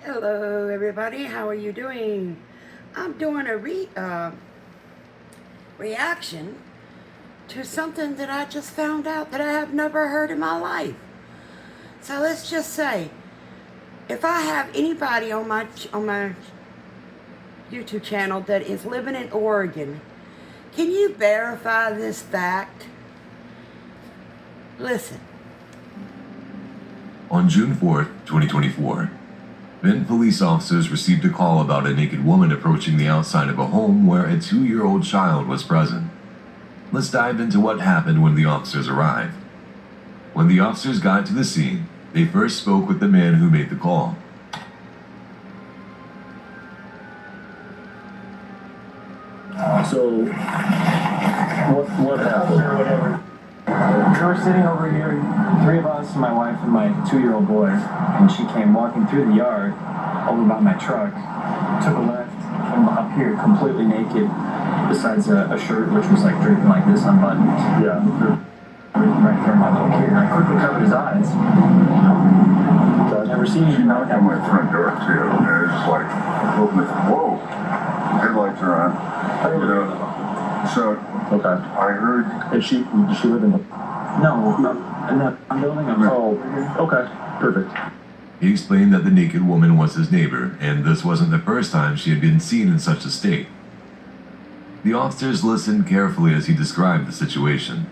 Hello, everybody. How are you doing? I'm doing a reaction to something that I just found out that I have never heard in my life. So let's just say, if I have anybody on my YouTube channel that is living in Oregon, can you verify this fact? Listen. On June 4th, 2024, Bend police officers received a call about a naked woman approaching the outside of a home where a 2-year-old child was present. Let's dive into what happened when the officers arrived. When the officers got to the scene, they first spoke with the man who made the call. So, what happened? We were sitting over here, three of us, my wife and my 2-year-old boy, and she came walking through the yard over by my truck, took a left, came up here completely naked, besides a shirt which was like draping like this, unbuttoned. Yeah. Right there, my little kid, and I quickly covered his eyes. Never seen him knock On my front door too, and it's like, whoa, headlights are on. You know, so Okay. I heard. Does she live in the... No, in that building. Oh, okay. Perfect. He explained that the naked woman was his neighbor, and this wasn't the first time she had been seen in such a state. The officers listened carefully as he described the situation.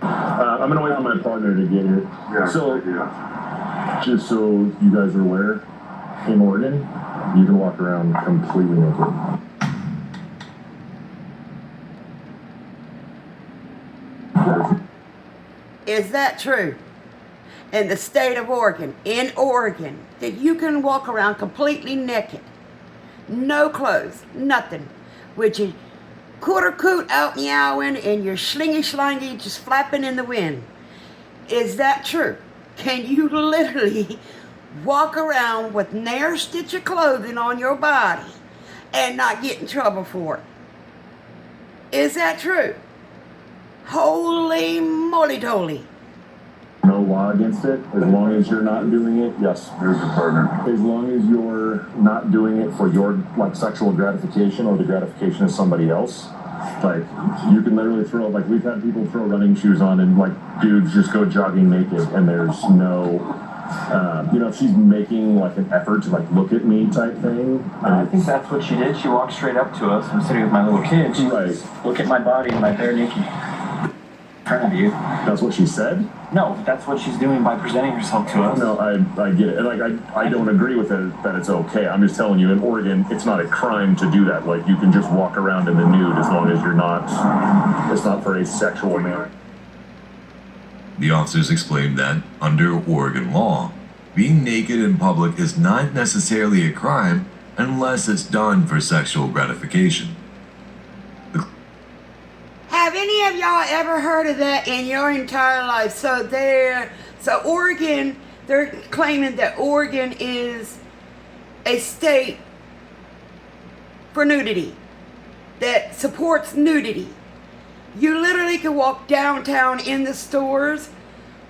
I'm going to wait for my partner to get here. Yeah. So, Yeah. just so you guys are aware, in Oregon, you can walk around completely naked. Is that true? In the state of Oregon, in Oregon, that you can walk around completely naked, no clothes, nothing, with your quarter coat out meowing and your schlingy just flapping in the wind. Is that true? Can you literally walk around with near stitch of clothing on your body and not get in trouble for it? Is that true? Holy moly toly. No law against it, as long as you're not doing it, yes. There's a partner. As long as you're not doing it for your, like, sexual gratification or the gratification of somebody else. Like, you can literally throw, like, we've had people throw running shoes on and, like, dudes just go jogging naked, and there's no, if she's making, like, an effort to, like, look at me type thing. I think that's what she did. She walked straight up to us. I'm sitting with my little kid. She Right. was, look at my body and my bare naked in front of you. That's what she said? No, that's what she's doing by presenting herself to us. No, I get it. And, like, I don't agree with it that it's okay. I'm just telling you, in Oregon, it's not a crime to do that. Like, you can just walk around in the nude as long as you're not, it's not for a sexual manner. The officers explained that, under Oregon law, being naked in public is not necessarily a crime unless it's done for sexual gratification. Have any of y'all ever heard of that in your entire life? So Oregon, they're claiming that Oregon is a state for nudity, that supports nudity. You literally can walk downtown in the stores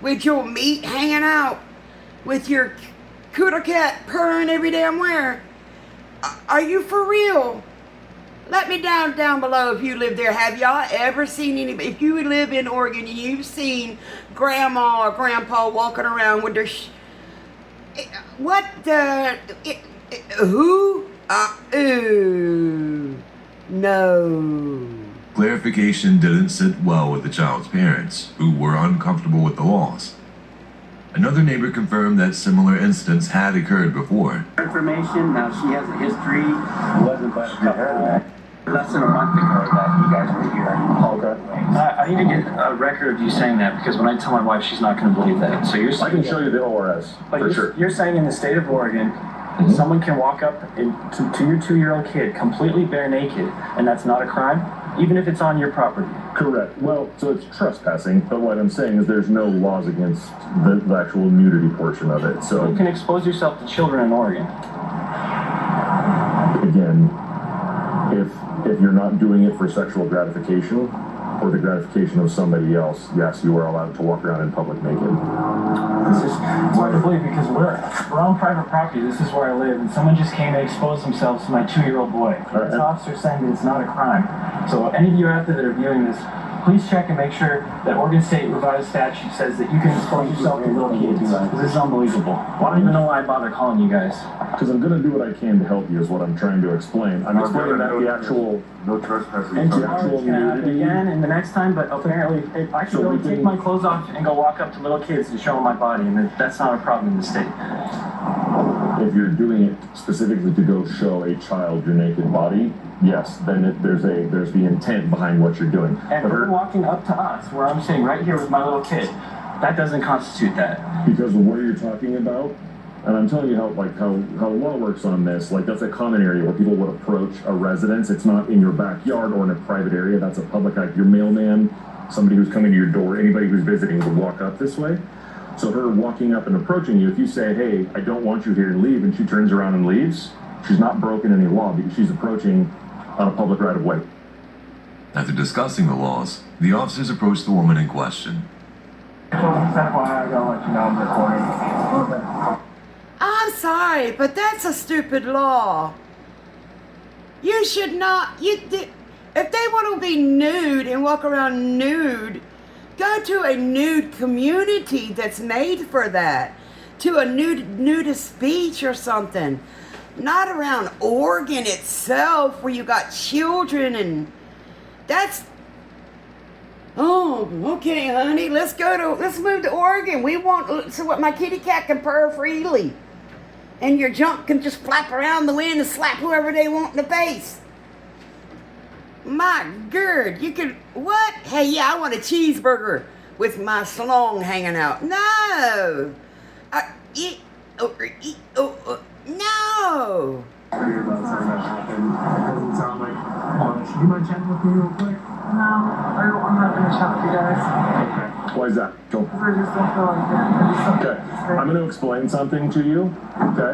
with your meat hanging out, with your cooter cat purring every damn where. Are you for real? Let me down below if you live there. Have y'all ever seen anybody? If you live in Oregon and you've seen grandma or grandpa walking around with their who? No. Clarification didn't sit well with the child's parents, who were uncomfortable with the laws. Another neighbor confirmed that similar incidents had occurred before. Information, now she has a history. It wasn't but a couple, less than a month ago that you guys were here. Okay. I need to get a record of you saying that, because when I tell my wife, she's not going to believe that. So you're saying, I can show you the ORS, but for sure. You're saying in the state of Oregon, someone can walk up to your 2-year-old kid completely bare naked, and that's not a crime, even if it's on your property. Correct. Well, so it's trespassing, but what I'm saying is there's no laws against the actual nudity portion of it. So You can expose yourself to children in Oregon. again, if you're not doing it for sexual gratification, or the gratification of somebody else, yes, you are allowed to walk around in public naked. It's hard to believe because we're on private property. This is where I live, and someone just came and exposed themselves to my 2-year-old boy. This officer saying that it's not a crime. So any of you out there that are viewing this, please check and make sure that Oregon State revised statute says that you can expose yourself to little kids. Because this is unbelievable. Well, I don't even know why I bother calling you guys. Because I'm going to do what I can to help you is what I'm trying to explain. I'm explaining that the actual... No trespassing. And the actual nudity... again and the next time, but apparently if I can go take my clothes off and go walk up to little kids to show them my body, and that's not a problem in the state. If you're doing it specifically to go show a child your naked body, yes, then there's the intent behind what you're doing. And her walking up to us, where I'm sitting right here with my little kid, that doesn't constitute that. Because of what you're talking about, and I'm telling you how law works on this, like that's a common area where people would approach a residence. It's not in your backyard or in a private area. That's a public act. Your mailman, somebody who's coming to your door, anybody who's visiting would walk up this way. So her walking up and approaching you, if you say, hey, I don't want you here, and leave, and she turns around and leaves, she's not broken any law because she's approaching on a public right of way. After discussing the laws, the officers approached the woman in question. I'm sorry, but that's a stupid law. You should not. If they want to be nude and walk around nude, go to a nude community that's made for that. To a nudist beach or something. Not around Oregon itself where you got children and that's... Oh, okay, honey, let's move to Oregon. We want, so what, my kitty cat can purr freely. And your junk can just flap around the wind and slap whoever they want in the face. My gird, you could, what? Hey, yeah, I want a cheeseburger with my slong hanging out. No. No. Sorry about something that happened. It doesn't sound like honest. Do you mind chatting with me real quick? No, I'm not going to chat with you guys. Okay. Why is that? Go. Because I just don't feel like it. Okay. I'm going to explain something to you. Okay.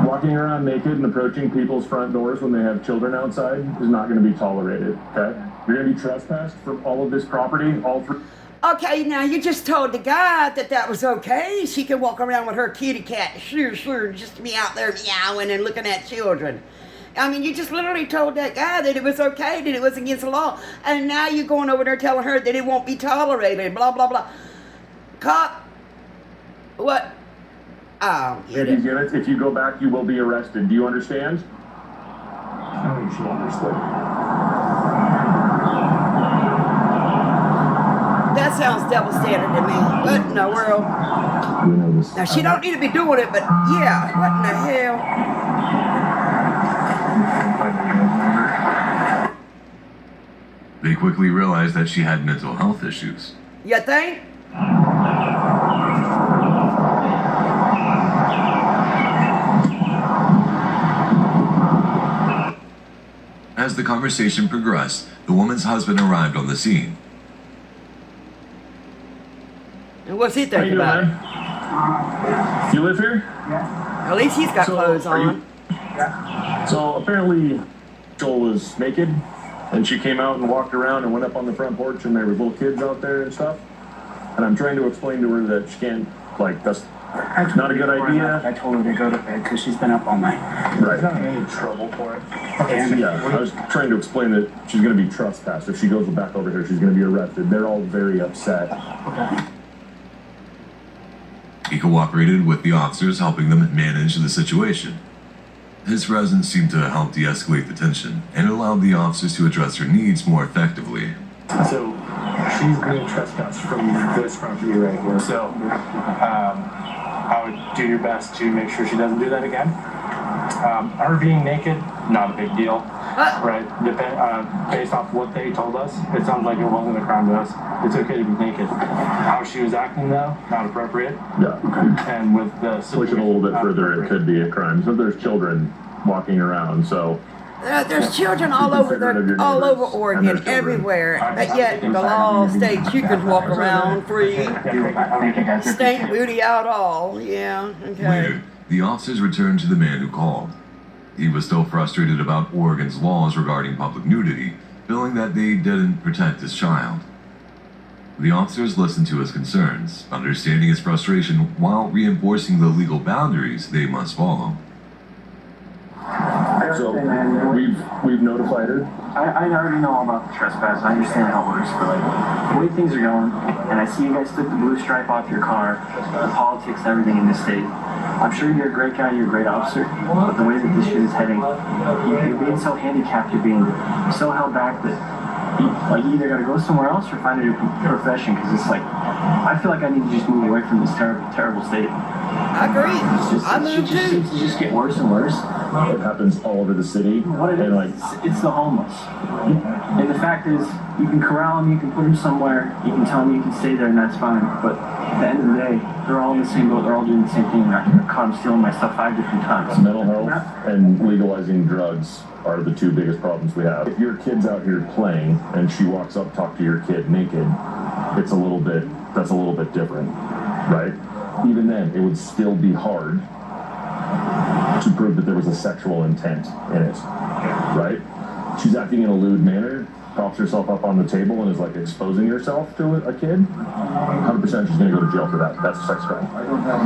Walking around naked and approaching people's front doors when they have children outside is not going to be tolerated. Okay. You're going to be trespassed from all of this property, all three. Okay, now you just told the guy that was okay. She could walk around with her kitty cat, sure, just to be out there meowing and looking at children. I mean, you just literally told that guy that it was okay, that it was against the law. And now you're going over there telling her that it won't be tolerated, blah, blah, blah. Cop, what? Oh, get it. If you go back, you will be arrested. Do you understand? Oh, you should understand. That sounds double standard to me. What in the world? Now, she don't need to be doing it, but yeah, what in the hell? They quickly realized that she had mental health issues. You think? As the conversation progressed, the woman's husband arrived on the scene. And what's he thinking about? You live here? Yeah. At least he's got clothes on. Yeah. So apparently Joel was naked and she came out and walked around and went up on the front porch and there were little kids out there and stuff. And I'm trying to explain to her that she can't, like, that's not a good idea. I told her to go to bed because she's been up all night. Right. She's not in any trouble for it. And yeah, I was trying to explain that she's going to be trespassed. If she goes back over here, she's going to be arrested. They're all very upset. Okay. He cooperated with the officers, helping them manage the situation. His presence seemed to help de-escalate the tension and allowed the officers to address her needs more effectively. So she's being trespassed from this property right here. So I would do your best to make sure she doesn't do that again. Her being naked, not a big deal. Right? Based off what they told us, it sounds like it wasn't a crime to us. It's okay to be naked. How she was acting, though, not appropriate. Yeah. And with the Push it a little bit further, it could be a crime. So there's children walking around, so... There's children all over Oregon, everywhere. But yet the law states you can walk around free. Stink booty out all. Yeah, okay. Later, the officers returned to the man who called. He was still frustrated about Oregon's laws regarding public nudity, feeling that they didn't protect his child. The officers listened to his concerns, understanding his frustration while reinforcing the legal boundaries they must follow. So we've notified her. I already know all about the trespass. I understand how it works, but like the way things are going, and I see you guys took the blue stripe off your car, the politics, everything in this state. I'm sure you're a great guy, you're a great officer, but the way that this shit is heading, you're being so handicapped, you're being so held back that you either got to go somewhere else or find a new profession, because it's like, I feel like I need to just move away from this terrible, terrible state. I agree. I moved It too. seems to just get worse and worse. It happens all over the city. What it and is, it's the homeless. And the fact is, you can corral them, you can put them somewhere, you can tell them you can stay there, and that's fine. But at the end of the day, they're all in the same boat, they're all doing the same thing. I caught them stealing my stuff 5 different times. mental health and legalizing drugs are the two biggest problems we have. If your kid's out here playing and she walks up, talk to your kid naked, that's a little bit different, right? Even then, it would still be hard to prove that there was a sexual intent in it, right? She's acting in a lewd manner, props herself up on the table and is like exposing herself to a kid, 100% she's gonna go to jail for that. That's a sex crime,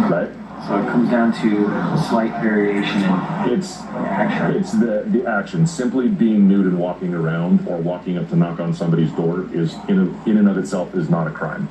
right? So it comes down to a slight variation in It's action. It's the action. Simply being nude and walking around or walking up to knock on somebody's door is in and of itself is not a crime.